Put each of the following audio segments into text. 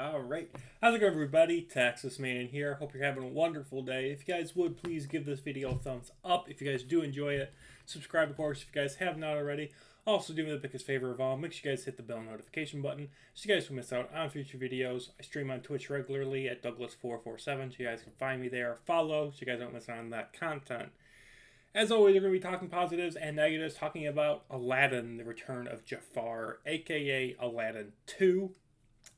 All right. How's it going, everybody? Texas Man here. Hope you're having a wonderful day. If you guys would, please give this video a thumbs up. If you guys do enjoy it, subscribe, of course, if you guys have not already. Also, do me the biggest favor of all, make sure you guys hit the bell notification button so you guys don't miss out on future videos. I stream on Twitch regularly at Douglas447, so you guys can find me there. Follow so you guys don't miss out on that content. As always, we're going to be talking positives and negatives, talking about Aladdin, the Return of Jafar, aka Aladdin 2.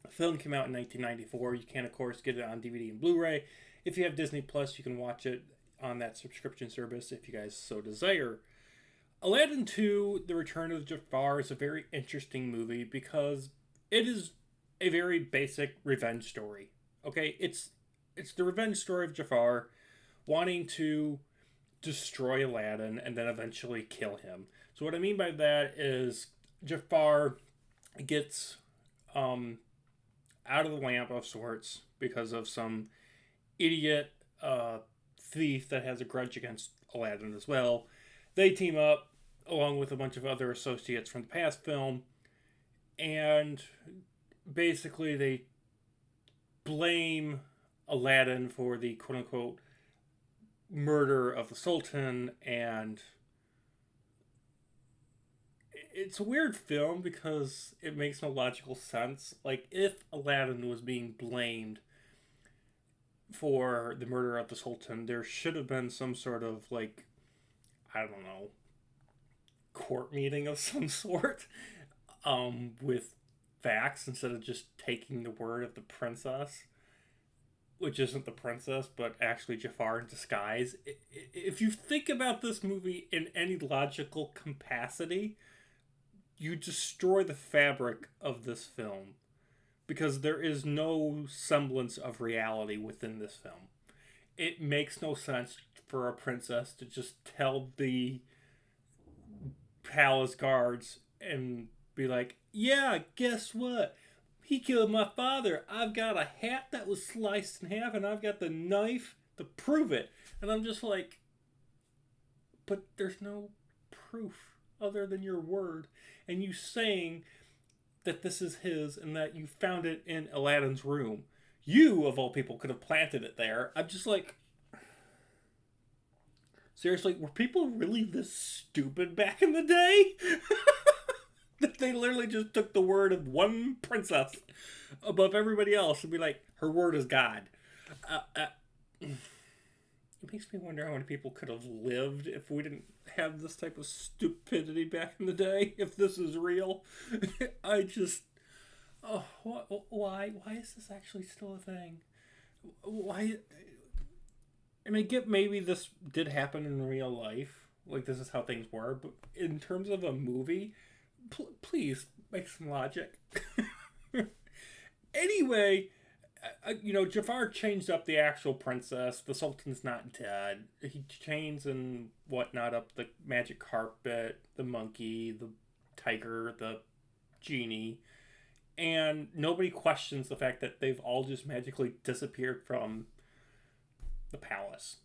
The film came out in 1994. You can, of course, get it on DVD and Blu-ray. If you have Disney Plus, you can watch it on that subscription service if you guys so desire. Aladdin 2, The Return of Jafar is a very interesting movie because it is a very basic revenge story. Okay, it's the revenge story of Jafar wanting to destroy Aladdin and then eventually kill him. So what I mean by that is Jafar gets out of the lamp of sorts because of some idiot thief that has a grudge against Aladdin as well. They team up along with a bunch of other associates from the past film, and basically they blame Aladdin for the quote-unquote murder of the Sultan. And it's a weird film because it makes no logical sense. Like, if Aladdin was being blamed for the murder of the Sultan, there should have been some sort of, like, I don't know, court meeting of some sort, with facts instead of just taking the word of the princess, which isn't the princess, but actually Jafar in disguise. If you think about this movie in any logical capacity, you destroy the fabric of this film because there is no semblance of reality within this film. It makes no sense for a princess to just tell the palace guards and be like, yeah, guess what? He killed my father. I've got a hat that was sliced in half and I've got the knife to prove it. And I'm just like, but there's no proof other than your word. And you saying that this is his and that you found it in Aladdin's room. You, of all people, could have planted it there. I'm just like, seriously, were people really this stupid back in the day? That they literally just took the word of one princess above everybody else and be like, her word is God. It makes me wonder how many people could have lived if we didn't have this type of stupidity back in the day, if this is real. I just... Oh, why is this actually still a thing? Why... I mean, get maybe this did happen in real life. Like, this is how things were. But in terms of a movie, please make some logic. Anyway, Jafar changed up the actual princess. The Sultan's not dead. He chains and whatnot up the magic carpet, the monkey, the tiger, the genie. And nobody questions the fact that they've all just magically disappeared from the palace.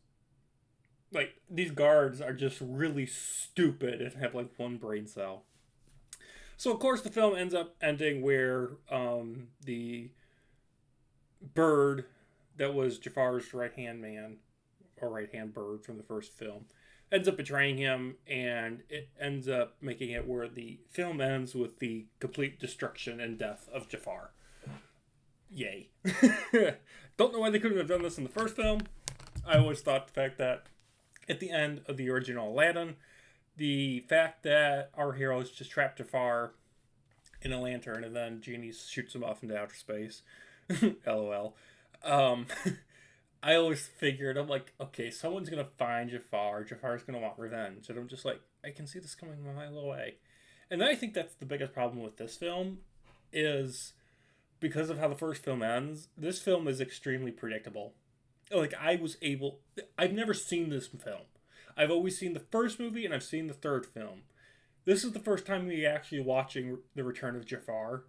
Like, these guards are just really stupid and have like one brain cell. So of course the film ends up ending where the bird that was Jafar's right hand man or right hand bird from the first film ends up betraying him, and it ends up making it where the film ends with the complete destruction and death of Jafar. Yay. Don't know why they couldn't have done this in the first film. I always thought the fact that at the end of the original Aladdin, the fact that our heroes just trapped Jafar in a lantern and then Genie shoots him off into outer space. LOL. I always figured, I'm like, okay, someone's going to find Jafar. Jafar's going to want revenge. And I'm just like, I can see this coming a mile away. And then I think that's the biggest problem with this film is because of how the first film ends, this film is extremely predictable. Like, I've never seen this film. I've always seen the first movie and I've seen the third film. This is the first time we actually watching The Return of Jafar.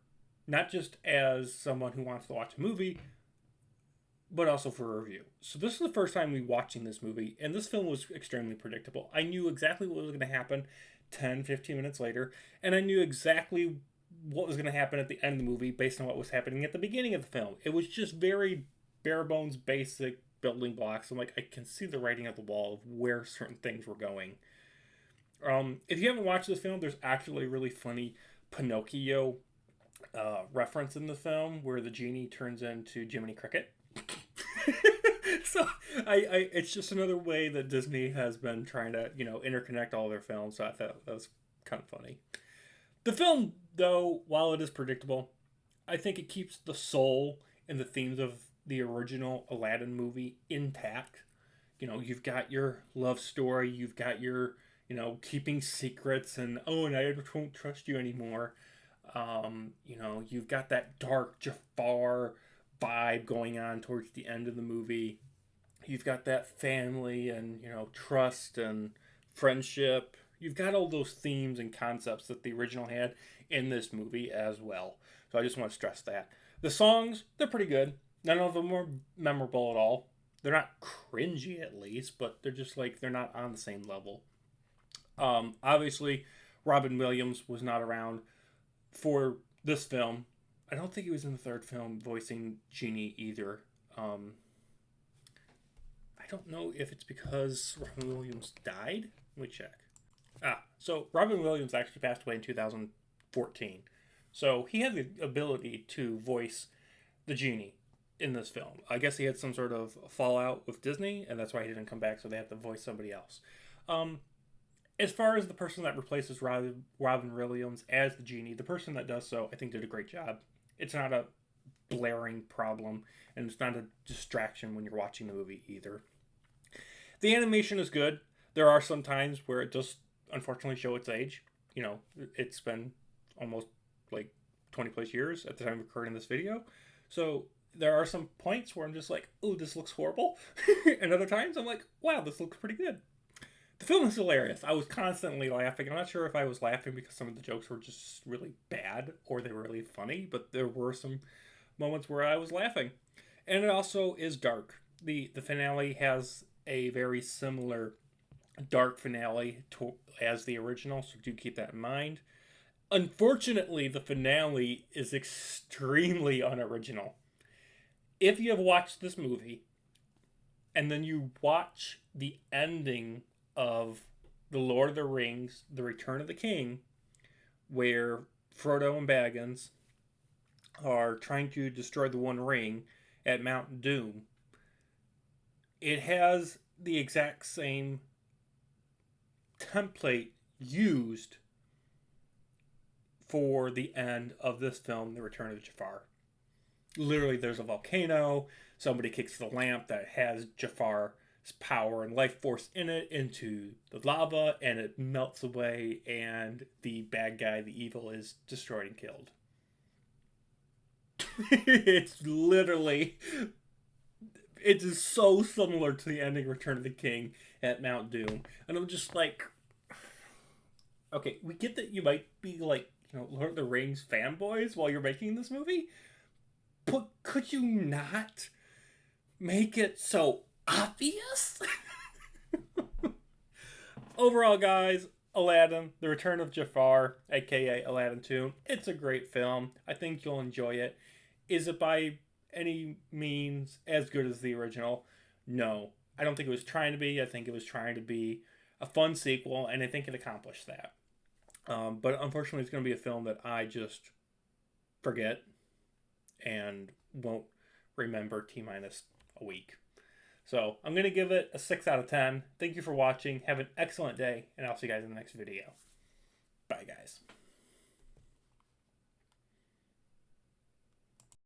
Not just as someone who wants to watch a movie, but also for a review. So this is the first time we watching this movie, and this film was extremely predictable. I knew exactly what was going to happen 10, 15 minutes later, and I knew exactly what was going to happen at the end of the movie based on what was happening at the beginning of the film. It was just very bare bones, basic building blocks. I'm like, I can see the writing at the wall of where certain things were going. If you haven't watched this film, there's actually a really funny Pinocchio reference in the film where the genie turns into Jiminy Cricket. So it's just another way that Disney has been trying to, interconnect all their films. So I thought that was kind of funny. The film, though, while it is predictable, I think it keeps the soul and the themes of the original Aladdin movie intact. You've got your love story, you've got your, keeping secrets, and I don't trust you anymore. You've got that dark Jafar vibe going on towards the end of the movie. You've got that family and, trust and friendship. You've got all those themes and concepts that the original had in this movie as well. So I just want to stress that. The songs, they're pretty good. None of them are memorable at all. They're not cringy, at least, but they're just like, they're not on the same level. Obviously, Robin Williams was not around for this film. I don't think he was in the third film voicing Genie either. I don't know if it's because Robin Williams died. Let me check. So Robin Williams actually passed away in 2014. So he had the ability to voice the Genie in this film. I guess he had some sort of fallout with Disney, and that's why he didn't come back, so they had to voice somebody else. As far as the person that replaces Robin Williams as the Genie, the person that does so, I think, did a great job. It's not a blaring problem, and it's not a distraction when you're watching the movie either. The animation is good. There are some times where it does, unfortunately, show its age. It's been almost like 20 plus years at the time of recording this video. So there are some points where I'm just like, oh, this looks horrible. And other times I'm like, wow, this looks pretty good. The film is hilarious. I was constantly laughing. I'm not sure if I was laughing because some of the jokes were just really bad or they were really funny, but there were some moments where I was laughing. And it also is dark. The finale has a very similar dark finale as the original, so do keep that in mind. Unfortunately, the finale is extremely unoriginal. If you have watched this movie and then you watch the ending of The Lord of the Rings, The Return of the King, where Frodo and Baggins are trying to destroy the One Ring at Mount Doom, it has the exact same template used for the end of this film, The Return of Jafar. Literally, there's a volcano, somebody kicks the lamp that has Jafar's power and life force in it into the lava, and it melts away, and the bad guy, the evil, is destroyed and killed. It's literally... It is so similar to the ending Return of the King at Mount Doom. And I'm just like... Okay, we get that you might be like, Lord of the Rings fanboys while you're making this movie, but could you not make it so obvious? Overall, guys, Aladdin, The Return of Jafar, aka Aladdin 2, it's a great film. I think you'll enjoy it. Is it by any means as good as the original? No. I don't think it was trying to be. I think it was trying to be a fun sequel, and I think it accomplished that. But unfortunately, it's going to be a film that I just forget and won't remember T-minus a week. So I'm going to give it a 6 out of 10. Thank you for watching. Have an excellent day, and I'll see you guys in the next video. Bye, guys.